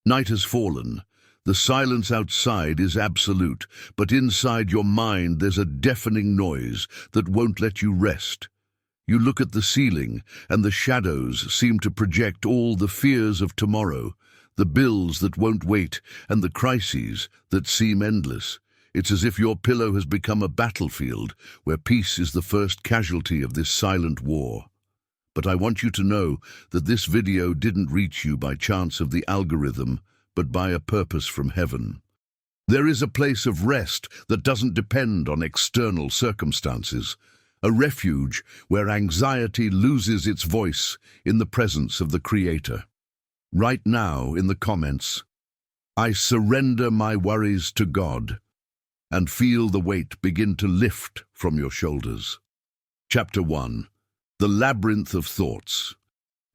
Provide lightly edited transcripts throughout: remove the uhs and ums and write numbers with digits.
Night has fallen. The silence outside is absolute, but inside your mind there's a deafening noise that won't let you rest. You look at the ceiling, and the shadows seem to project all the fears of tomorrow, the bills that won't wait, and the crises that seem endless. It's as if your pillow has become a battlefield where peace is the first casualty of this silent war. But I want you to know that this video didn't reach you by chance of the algorithm, but by a purpose from heaven. There is a place of rest that doesn't depend on external circumstances, a refuge where anxiety loses its voice in the presence of the Creator. Right now, in the comments, I surrender my worries to God, and feel the weight begin to lift from your shoulders. Chapter 1. The Labyrinth of Thoughts.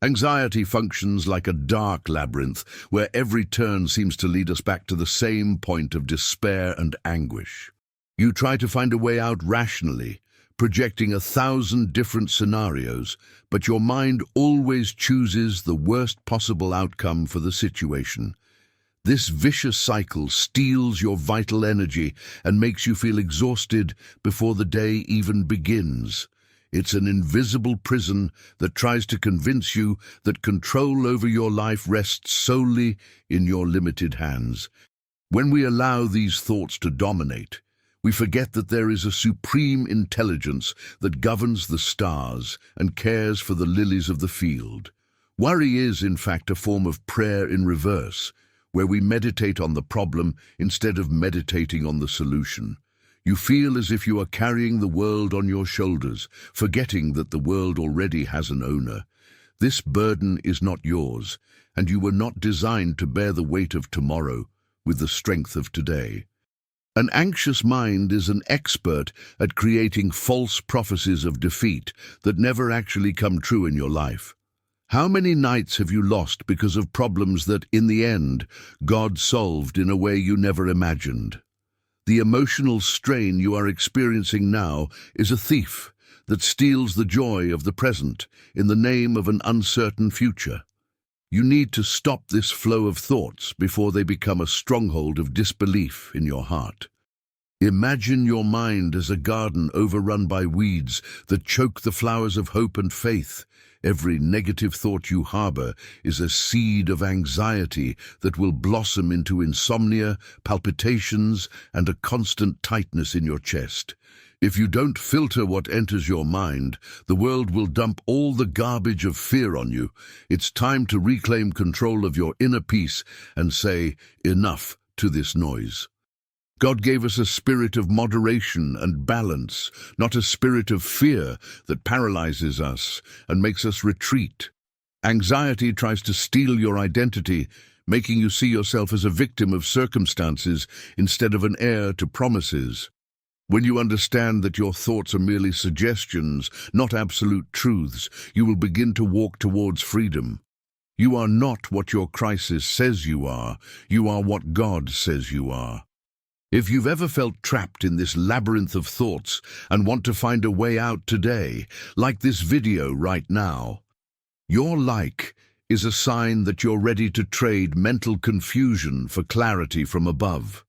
Anxiety functions like a dark labyrinth where every turn seems to lead us back to the same point of despair and anguish. You try to find a way out rationally, projecting 1,000 different scenarios, but your mind always chooses the worst possible outcome for the situation. This vicious cycle steals your vital energy and makes you feel exhausted before the day even begins. It's an invisible prison that tries to convince you that control over your life rests solely in your limited hands. When we allow these thoughts to dominate, we forget that there is a supreme intelligence that governs the stars and cares for the lilies of the field. Worry is, in fact, a form of prayer in reverse, where we meditate on the problem instead of meditating on the solution. You feel as if you are carrying the world on your shoulders, forgetting that the world already has an owner. This burden is not yours, and you were not designed to bear the weight of tomorrow with the strength of today. An anxious mind is an expert at creating false prophecies of defeat that never actually come true in your life. How many nights have you lost because of problems that, in the end, God solved in a way you never imagined? The emotional strain you are experiencing now is a thief that steals the joy of the present in the name of an uncertain future. You need to stop this flow of thoughts before they become a stronghold of disbelief in your heart. Imagine your mind as a garden overrun by weeds that choke the flowers of hope and faith. Every negative thought you harbor is a seed of anxiety that will blossom into insomnia, palpitations, and a constant tightness in your chest. If you don't filter what enters your mind, the world will dump all the garbage of fear on you. It's time to reclaim control of your inner peace and say, enough to this noise. God gave us a spirit of moderation and balance, not a spirit of fear that paralyzes us and makes us retreat. Anxiety tries to steal your identity, making you see yourself as a victim of circumstances instead of an heir to promises. When you understand that your thoughts are merely suggestions, not absolute truths, you will begin to walk towards freedom. You are not what your crisis says you are what God says you are. If you've ever felt trapped in this labyrinth of thoughts and want to find a way out today, like this video right now, your like is a sign that you're ready to trade mental confusion for clarity from above.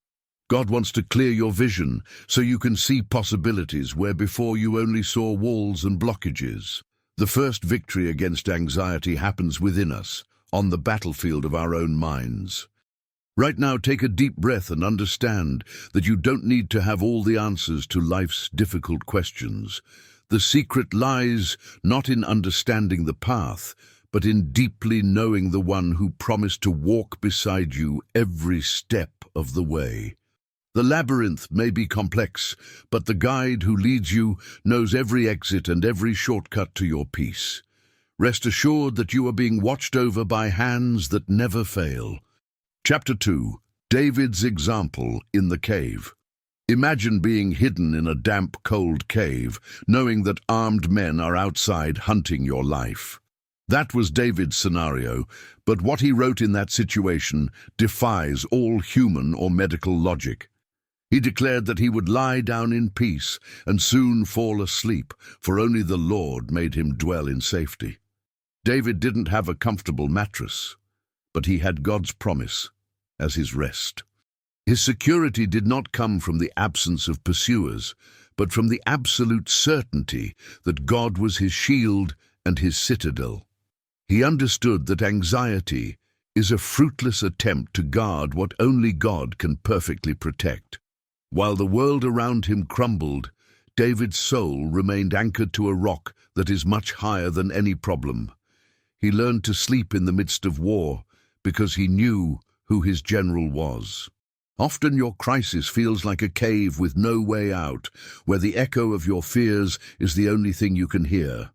God wants to clear your vision so you can see possibilities where before you only saw walls and blockages. The first victory against anxiety happens within us, on the battlefield of our own minds. Right now, take a deep breath and understand that you don't need to have all the answers to life's difficult questions. The secret lies not in understanding the path, but in deeply knowing the one who promised to walk beside you every step of the way. The labyrinth may be complex, but the guide who leads you knows every exit and every shortcut to your peace. Rest assured that you are being watched over by hands that never fail. Chapter 2. David's example in the cave. Imagine being hidden in a damp, cold cave, knowing that armed men are outside hunting your life. That was David's scenario, but what he wrote in that situation defies all human or medical logic. He declared that he would lie down in peace and soon fall asleep, for only the Lord made him dwell in safety. David didn't have a comfortable mattress, but he had God's promise. as his rest. His security did not come from the absence of pursuers, but from the absolute certainty that God was his shield and his citadel. He understood that anxiety is a fruitless attempt to guard what only God can perfectly protect. While the world around him crumbled, David's soul remained anchored to a rock that is much higher than any problem. He learned to sleep in the midst of war because he knew who his general was. Often your crisis feels like a cave with no way out, where the echo of your fears is the only thing you can hear.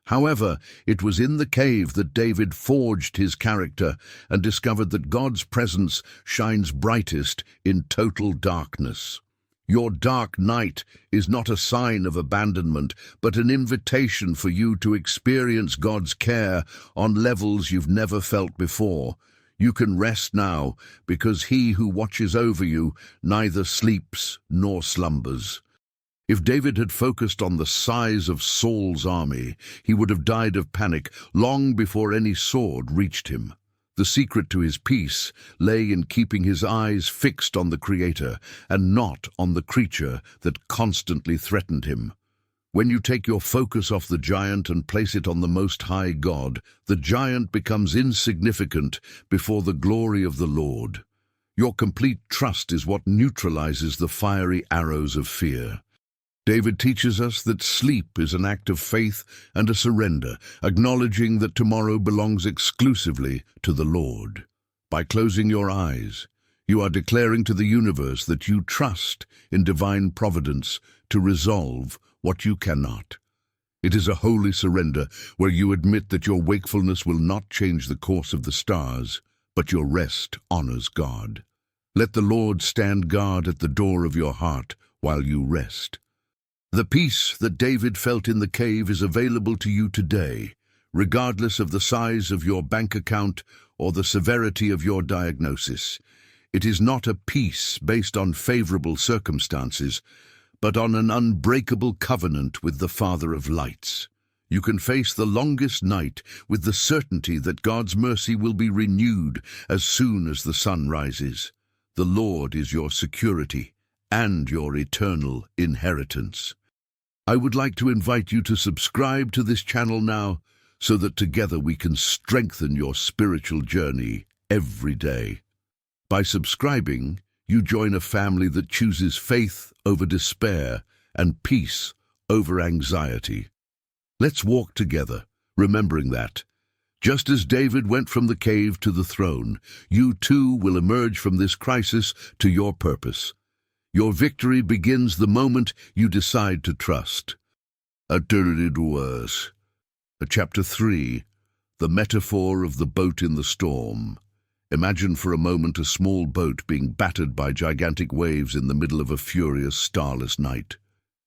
However, it was in the cave that David forged his character and discovered that God's presence shines brightest in total darkness. Your dark night is not a sign of abandonment, but an invitation for you to experience God's care on levels you've never felt before. You can rest now, because he who watches over you neither sleeps nor slumbers. If David had focused on the size of Saul's army, he would have died of panic long before any sword reached him. The secret to his peace lay in keeping his eyes fixed on the Creator and not on the creature that constantly threatened him. When you take your focus off the giant and place it on the Most High God, the giant becomes insignificant before the glory of the Lord. Your complete trust is what neutralizes the fiery arrows of fear. David teaches us that sleep is an act of faith and a surrender, acknowledging that tomorrow belongs exclusively to the Lord. By closing your eyes, you are declaring to the universe that you trust in divine providence to resolve what you cannot. It is a holy surrender where you admit that your wakefulness will not change the course of the stars, but your rest honors God. Let the Lord stand guard at the door of your heart while you rest. The peace that David felt in the cave is available to you today, regardless of the size of your bank account or the severity of your diagnosis. It is not a peace based on favorable circumstances, but on an unbreakable covenant with the Father of lights. You can face the longest night with the certainty that God's mercy will be renewed as soon as the sun rises. The Lord is your security and your eternal inheritance. I would like to invite you to subscribe to this channel now so that together we can strengthen your spiritual journey every day. By subscribing, you join a family that chooses faith over despair and peace over anxiety. Let's walk together, remembering that, just as David went from the cave to the throne, you too will emerge from this crisis to your purpose. Your victory begins the moment you decide to trust. Chapter 3, The Metaphor of the Boat in the Storm. Imagine for a moment a small boat being battered by gigantic waves in the middle of a furious, starless night.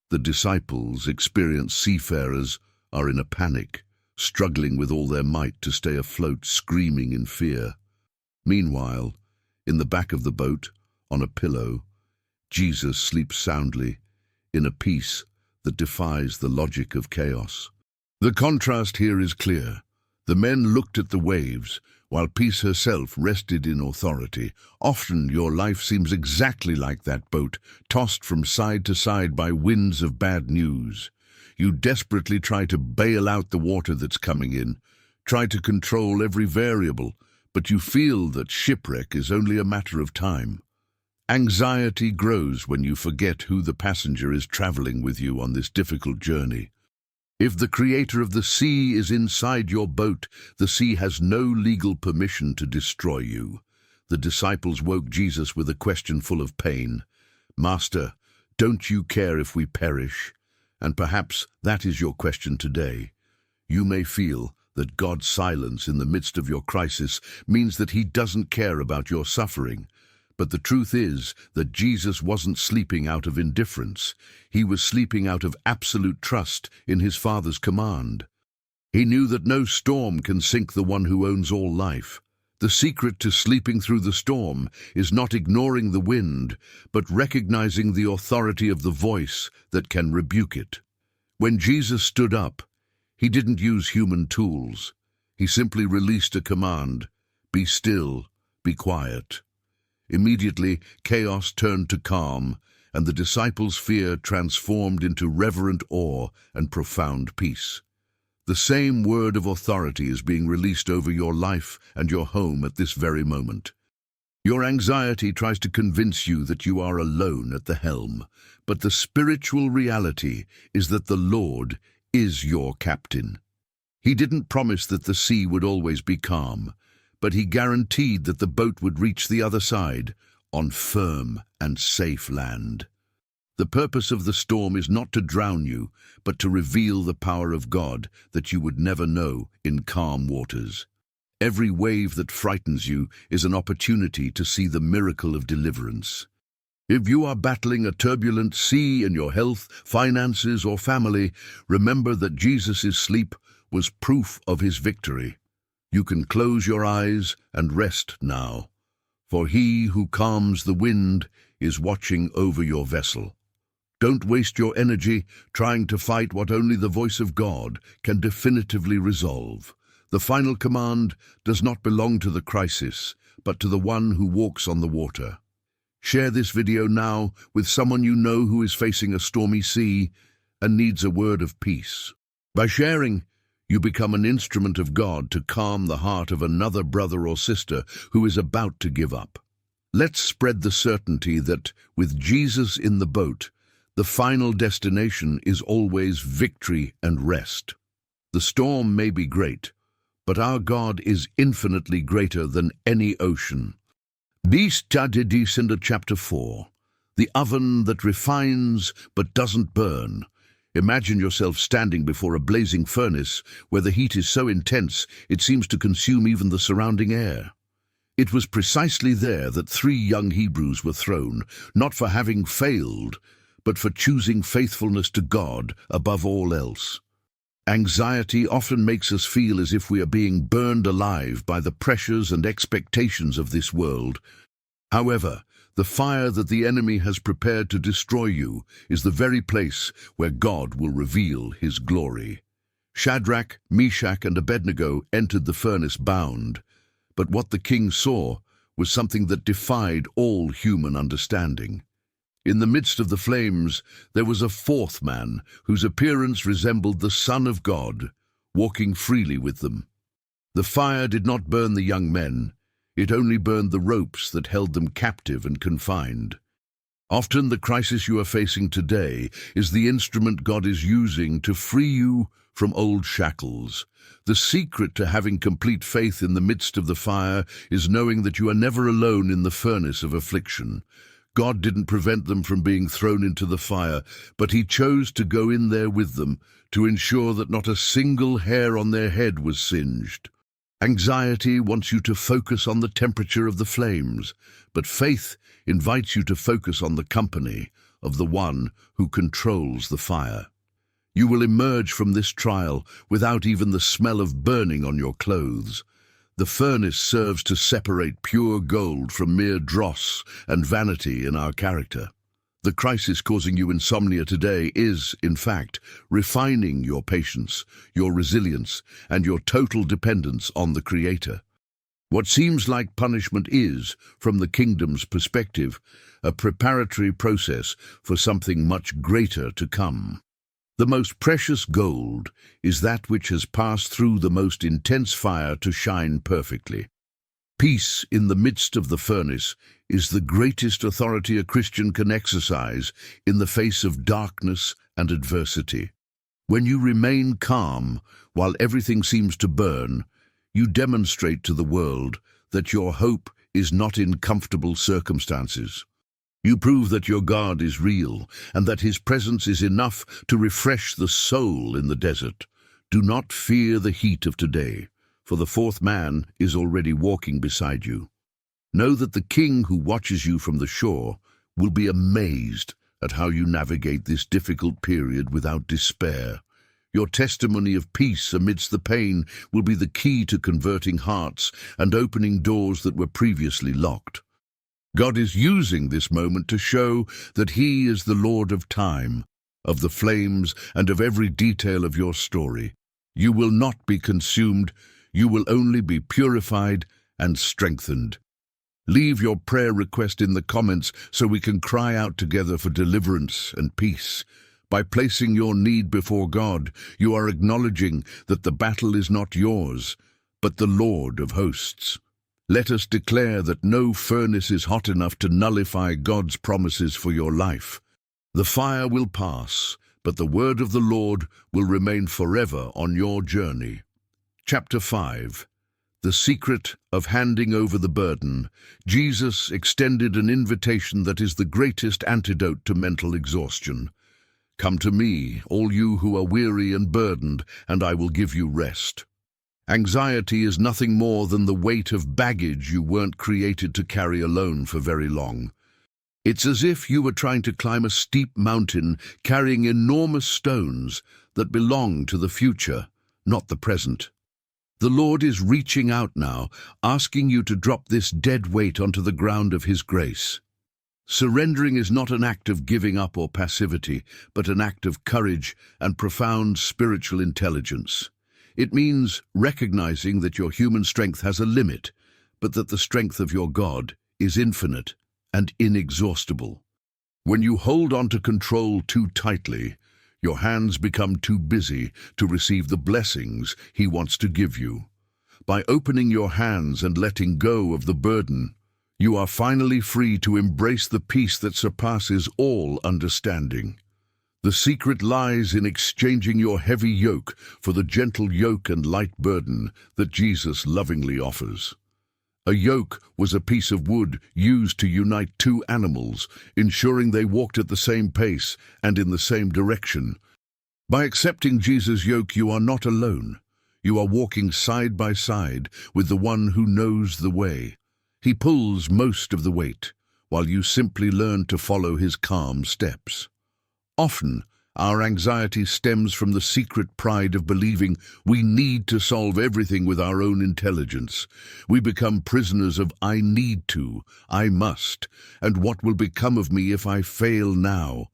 The disciples, experienced seafarers, are in a panic, struggling with all their might to stay afloat, screaming in fear. Meanwhile, in the back of the boat, on a pillow, Jesus sleeps soundly, in a peace that defies the logic of chaos. The contrast here is clear. The men looked at the waves, while peace herself rested in authority. Often your life seems exactly like that boat, tossed from side to side by winds of bad news. You desperately try to bail out the water that's coming in, try to control every variable, but you feel that shipwreck is only a matter of time. Anxiety grows when you forget who the passenger is traveling with you on this difficult journey. If the Creator of the sea is inside your boat, the sea has no legal permission to destroy you. The disciples woke Jesus with a question full of pain. Master, don't you care if we perish? And perhaps that is your question today. You may feel that God's silence in the midst of your crisis means that He doesn't care about your suffering. But the truth is that Jesus wasn't sleeping out of indifference. He was sleeping out of absolute trust in His Father's command. He knew that no storm can sink the one who owns all life. The secret to sleeping through the storm is not ignoring the wind, but recognizing the authority of the voice that can rebuke it. When Jesus stood up, He didn't use human tools. He simply released a command: be still, be quiet. Immediately, chaos turned to calm, and the disciples' fear transformed into reverent awe and profound peace. The same word of authority is being released over your life and your home at this very moment. Your anxiety tries to convince you that you are alone at the helm, but the spiritual reality is that the Lord is your captain. He didn't promise that the sea would always be calm, but he guaranteed that the boat would reach the other side on firm and safe land. The purpose of the storm is not to drown you, but to reveal the power of God that you would never know in calm waters. Every wave that frightens you is an opportunity to see the miracle of deliverance. If you are battling a turbulent sea in your health, finances, or family, remember that Jesus' sleep was proof of his victory. You can close your eyes and rest now, for he who calms the wind is watching over your vessel. Don't waste your energy trying to fight what only the voice of God can definitively resolve. The final command does not belong to the crisis, but to the one who walks on the water. Share this video now with someone you know who is facing a stormy sea and needs a word of peace. By sharing, you become an instrument of God to calm the heart of another brother or sister who is about to give up. Let's spread the certainty that, with Jesus in the boat, the final destination is always victory and rest. The storm may be great, but our God is infinitely greater than any ocean. Beast Descender chapter 4. The oven that refines but doesn't burn. Imagine yourself standing before a blazing furnace where the heat is so intense it seems to consume even the surrounding air. It was precisely there that 3 young Hebrews were thrown, not for having failed, but for choosing faithfulness to God above all else. Anxiety often makes us feel as if we are being burned alive by the pressures and expectations of this world. However, the fire that the enemy has prepared to destroy you is the very place where God will reveal his glory. Shadrach, Meshach, and Abednego entered the furnace bound, but what the king saw was something that defied all human understanding. In the midst of the flames, there was a 4th man whose appearance resembled the Son of God, walking freely with them. The fire did not burn the young men, it only burned the ropes that held them captive and confined. Often the crisis you are facing today is the instrument God is using to free you from old shackles. The secret to having complete faith in the midst of the fire is knowing that you are never alone in the furnace of affliction. God didn't prevent them from being thrown into the fire, but he chose to go in there with them to ensure that not a single hair on their head was singed. Anxiety wants you to focus on the temperature of the flames, but faith invites you to focus on the company of the one who controls the fire. You will emerge from this trial without even the smell of burning on your clothes. The furnace serves to separate pure gold from mere dross and vanity in our character. The crisis causing you insomnia today is, in fact, refining your patience, your resilience, and your total dependence on the Creator. What seems like punishment is, from the kingdom's perspective, a preparatory process for something much greater to come. The most precious gold is that which has passed through the most intense fire to shine perfectly. Peace in the midst of the furnace is the greatest authority a Christian can exercise in the face of darkness and adversity. When you remain calm while everything seems to burn, you demonstrate to the world that your hope is not in comfortable circumstances. You prove that your God is real and that his presence is enough to refresh the soul in the desert. Do not fear the heat of today, for the 4th man is already walking beside you. Know that the King who watches you from the shore will be amazed at how you navigate this difficult period without despair. Your testimony of peace amidst the pain will be the key to converting hearts and opening doors that were previously locked. God is using this moment to show that he is the Lord of time, of the flames, and of every detail of your story. You will not be consumed, you will only be purified and strengthened. Leave your prayer request in the comments so we can cry out together for deliverance and peace. By placing your need before God, you are acknowledging that the battle is not yours, but the Lord of hosts. Let us declare that no furnace is hot enough to nullify God's promises for your life. The fire will pass, but the word of the Lord will remain forever on your journey. Chapter 5. The secret of handing over the burden. Jesus extended an invitation that is the greatest antidote to mental exhaustion. Come to me, all you who are weary and burdened, and I will give you rest. Anxiety is nothing more than the weight of baggage you weren't created to carry alone for very long. It's as if you were trying to climb a steep mountain carrying enormous stones that belong to the future, not the present. The Lord is reaching out now, asking you to drop this dead weight onto the ground of His grace. Surrendering is not an act of giving up or passivity, but an act of courage and profound spiritual intelligence. It means recognizing that your human strength has a limit, but that the strength of your God is infinite and inexhaustible. When you hold on to control too tightly, your hands become too busy to receive the blessings He wants to give you. By opening your hands and letting go of the burden, you are finally free to embrace the peace that surpasses all understanding. The secret lies in exchanging your heavy yoke for the gentle yoke and light burden that Jesus lovingly offers. A yoke was a piece of wood used to unite two animals, ensuring they walked at the same pace and in the same direction. By accepting Jesus' yoke, you are not alone. You are walking side by side with the one who knows the way. He pulls most of the weight, while you simply learn to follow His calm steps. Often, our anxiety stems from the secret pride of believing we need to solve everything with our own intelligence. We become prisoners of "I need to," "I must," and "what will become of me if I fail now?"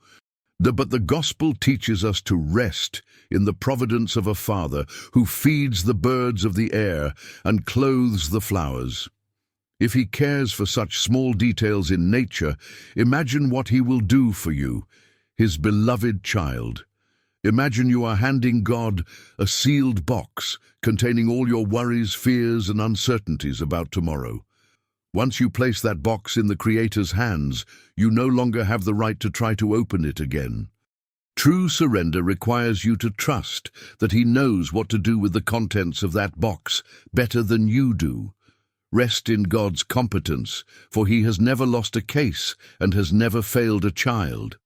But the gospel teaches us to rest in the providence of a Father who feeds the birds of the air and clothes the flowers. If He cares for such small details in nature, imagine what He will do for you, His beloved child. Imagine you are handing God a sealed box containing all your worries, fears, and uncertainties about tomorrow. Once you place that box in the Creator's hands, you no longer have the right to try to open it again. True surrender requires you to trust that He knows what to do with the contents of that box better than you do. Rest in God's competence, for He has never lost a case and has never failed a child.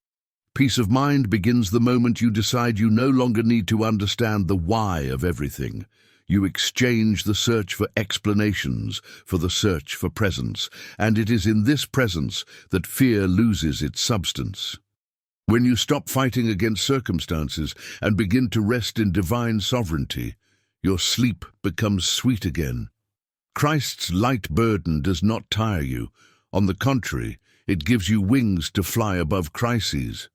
Peace of mind begins the moment you decide you no longer need to understand the why of everything. You exchange the search for explanations for the search for presence, and it is in this presence that fear loses its substance. When you stop fighting against circumstances and begin to rest in divine sovereignty, your sleep becomes sweet again. Christ's light burden does not tire you. On the contrary, it gives you wings to fly above crises.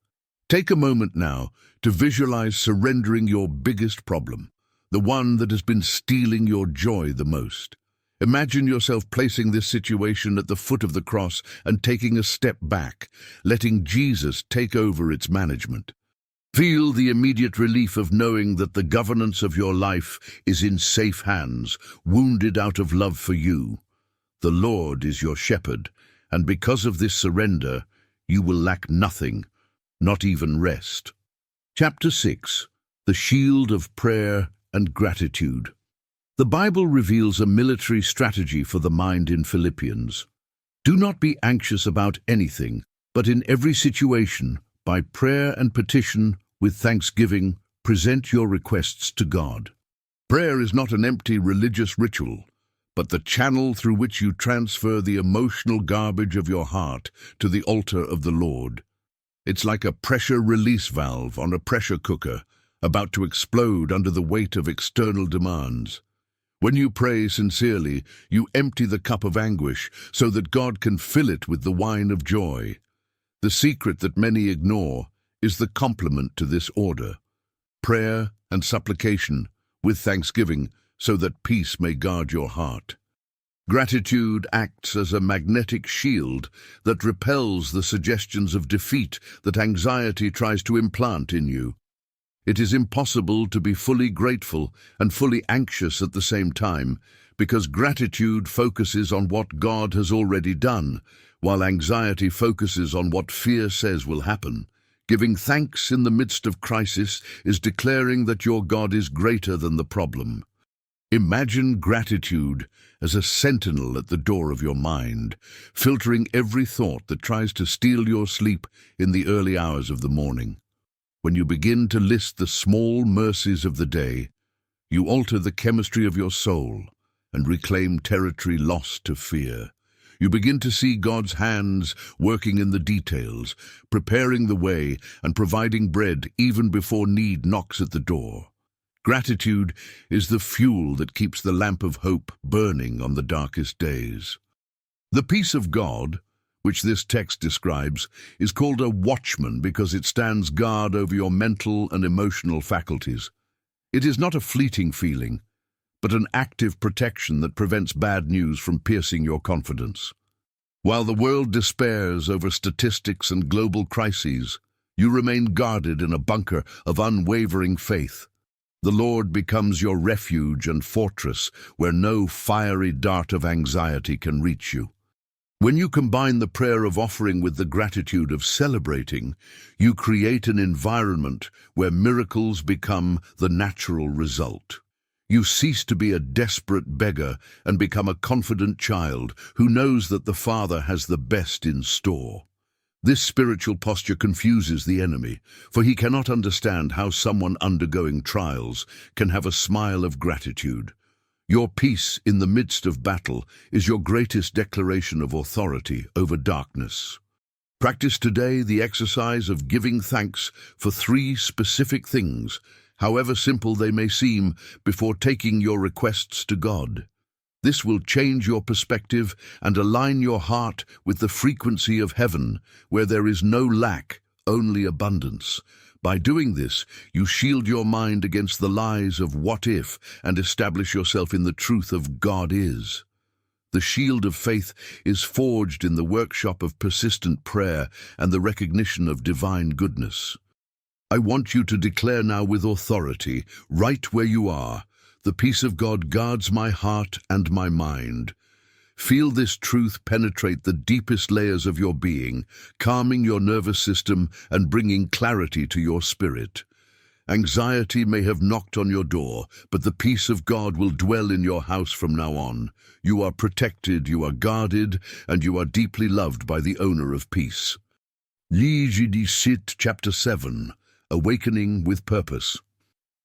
Take a moment now to visualize surrendering your biggest problem, the one that has been stealing your joy the most. Imagine yourself placing this situation at the foot of the cross and taking a step back, letting Jesus take over its management. Feel the immediate relief of knowing that the governance of your life is in safe hands, wounded out of love for you. The Lord is your shepherd, and because of this surrender, you will lack nothing, not even rest. Chapter 6. The Shield of Prayer and Gratitude. The Bible reveals a military strategy for the mind in Philippians. Do not be anxious about anything, but in every situation, by prayer and petition, with thanksgiving, present your requests to God. Prayer is not an empty religious ritual, but the channel through which you transfer the emotional garbage of your heart to the altar of the Lord. It's like a pressure release valve on a pressure cooker, about to explode under the weight of external demands. When you pray sincerely, you empty the cup of anguish so that God can fill it with the wine of joy. The secret that many ignore is the complement to this order: prayer and supplication with thanksgiving, so that peace may guard your heart. Gratitude acts as a magnetic shield that repels the suggestions of defeat that anxiety tries to implant in you. It is impossible to be fully grateful and fully anxious at the same time, because gratitude focuses on what God has already done, while anxiety focuses on what fear says will happen. Giving thanks in the midst of crisis is declaring that your God is greater than the problem. Imagine gratitude as a sentinel at the door of your mind, filtering every thought that tries to steal your sleep in the early hours of the morning. When you begin to list the small mercies of the day, you alter the chemistry of your soul and reclaim territory lost to fear. You begin to see God's hands working in the details, preparing the way and providing bread even before need knocks at the door. Gratitude is the fuel that keeps the lamp of hope burning on the darkest days. The peace of God, which this text describes, is called a watchman because it stands guard over your mental and emotional faculties. It is not a fleeting feeling, but an active protection that prevents bad news from piercing your confidence. While the world despairs over statistics and global crises, you remain guarded in a bunker of unwavering faith. The Lord becomes your refuge and fortress where no fiery dart of anxiety can reach you. When you combine the prayer of offering with the gratitude of celebrating, you create an environment where miracles become the natural result. You cease to be a desperate beggar and become a confident child who knows that the Father has the best in store. This spiritual posture confuses the enemy, for he cannot understand how someone undergoing trials can have a smile of gratitude. Your peace in the midst of battle is your greatest declaration of authority over darkness. Practice today the exercise of giving thanks for 3 specific things, however simple they may seem, before taking your requests to God. This will change your perspective and align your heart with the frequency of heaven, where there is no lack, only abundance. By doing this, you shield your mind against the lies of what if and establish yourself in the truth of God is. The shield of faith is forged in the workshop of persistent prayer and the recognition of divine goodness. I want you to declare now with authority, right where you are, the peace of God guards my heart and my mind. Feel this truth penetrate the deepest layers of your being, calming your nervous system and bringing clarity to your spirit. Anxiety may have knocked on your door, but the peace of God will dwell in your house from now on. You are protected, you are guarded, and you are deeply loved by the owner of peace. Sit, Chapter 7, Awakening with Purpose.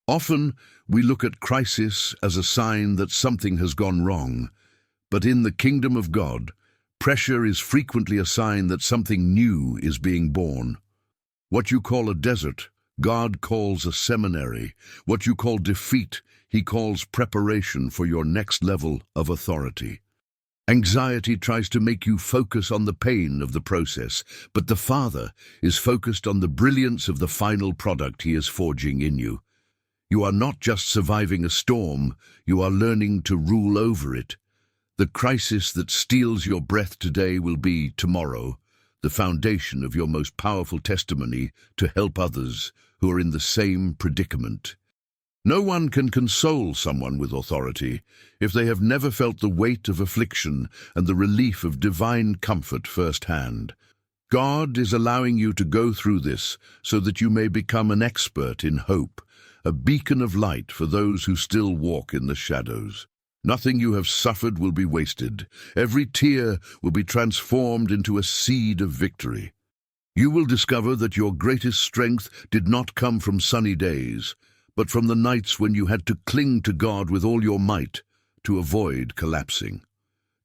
Often, we look at crisis as a sign that something has gone wrong, but in the kingdom of God, pressure is frequently a sign that something new is being born. What you call a desert, God calls a seminary. What you call defeat, He calls preparation for your next level of authority. Anxiety tries to make you focus on the pain of the process, but the Father is focused on the brilliance of the final product He is forging in you. You are not just surviving a storm, you are learning to rule over it. The crisis that steals your breath today will be, tomorrow, the foundation of your most powerful testimony to help others who are in the same predicament. No one can console someone with authority if they have never felt the weight of affliction and the relief of divine comfort firsthand. God is allowing you to go through this so that you may become an expert in hope, a beacon of light for those who still walk in the shadows. Nothing you have suffered will be wasted. Every tear will be transformed into a seed of victory. You will discover that your greatest strength did not come from sunny days, but from the nights when you had to cling to God with all your might to avoid collapsing.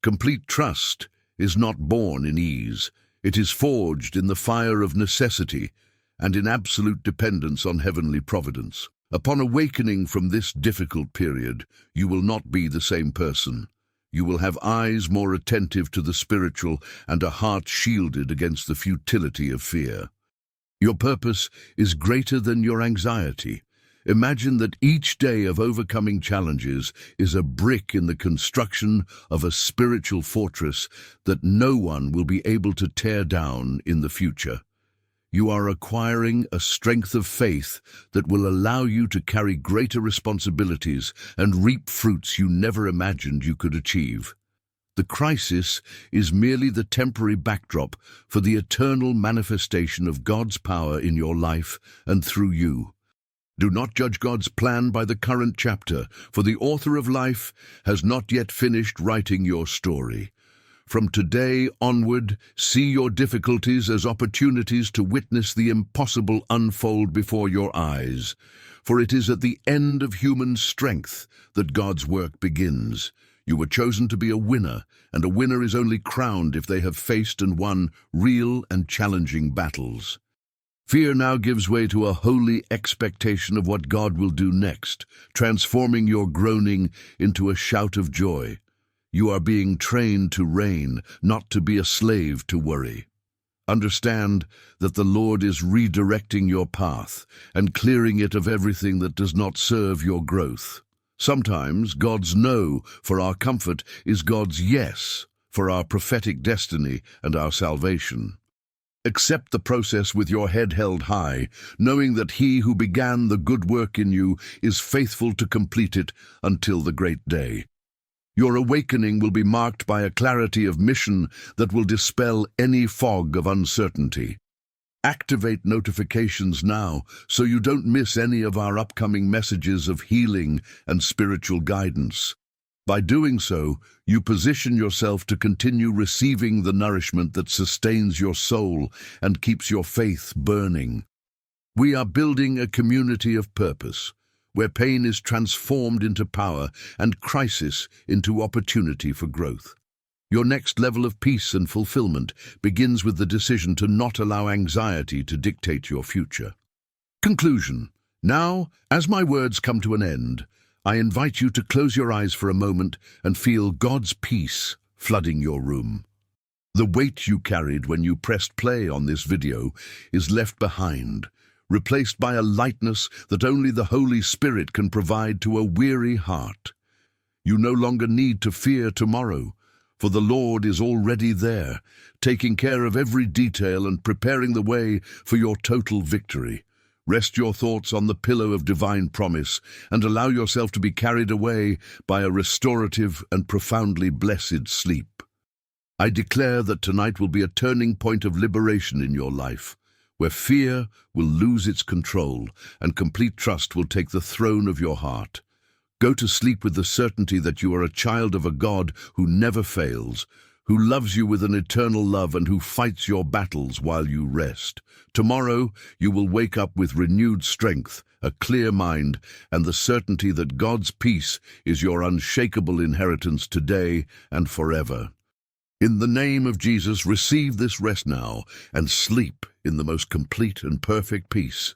Complete trust is not born in ease. It is forged in the fire of necessity and in absolute dependence on heavenly providence. Upon awakening from this difficult period, you will not be the same person. You will have eyes more attentive to the spiritual and a heart shielded against the futility of fear. Your purpose is greater than your anxiety. Imagine that each day of overcoming challenges is a brick in the construction of a spiritual fortress that no one will be able to tear down in the future. You are acquiring a strength of faith that will allow you to carry greater responsibilities and reap fruits you never imagined you could achieve. The crisis is merely the temporary backdrop for the eternal manifestation of God's power in your life and through you. Do not judge God's plan by the current chapter, for the author of life has not yet finished writing your story. From today onward, see your difficulties as opportunities to witness the impossible unfold before your eyes. For it is at the end of human strength that God's work begins. You were chosen to be a winner, and a winner is only crowned if they have faced and won real and challenging battles. Fear now gives way to a holy expectation of what God will do next, transforming your groaning into a shout of joy. You are being trained to reign, not to be a slave to worry. Understand that the Lord is redirecting your path and clearing it of everything that does not serve your growth. Sometimes God's no for our comfort is God's yes for our prophetic destiny and our salvation. Accept the process with your head held high, knowing that He who began the good work in you is faithful to complete it until the great day. Your awakening will be marked by a clarity of mission that will dispel any fog of uncertainty. Activate notifications now so you don't miss any of our upcoming messages of healing and spiritual guidance. By doing so, you position yourself to continue receiving the nourishment that sustains your soul and keeps your faith burning. We are building a community of purpose, where pain is transformed into power and crisis into opportunity for growth. Your next level of peace and fulfillment begins with the decision to not allow anxiety to dictate your future. Conclusion. Now, as my words come to an end, I invite you to close your eyes for a moment and feel God's peace flooding your room. The weight you carried when you pressed play on this video is left behind, replaced by a lightness that only the Holy Spirit can provide to a weary heart. You no longer need to fear tomorrow, for the Lord is already there, taking care of every detail and preparing the way for your total victory. Rest your thoughts on the pillow of divine promise and allow yourself to be carried away by a restorative and profoundly blessed sleep. I declare that tonight will be a turning point of liberation in your life, where fear will lose its control and complete trust will take the throne of your heart. Go to sleep with the certainty that you are a child of a God who never fails, who loves you with an eternal love and who fights your battles while you rest. Tomorrow, you will wake up with renewed strength, a clear mind, and the certainty that God's peace is your unshakable inheritance today and forever. In the name of Jesus, receive this rest now and sleep in the most complete and perfect peace.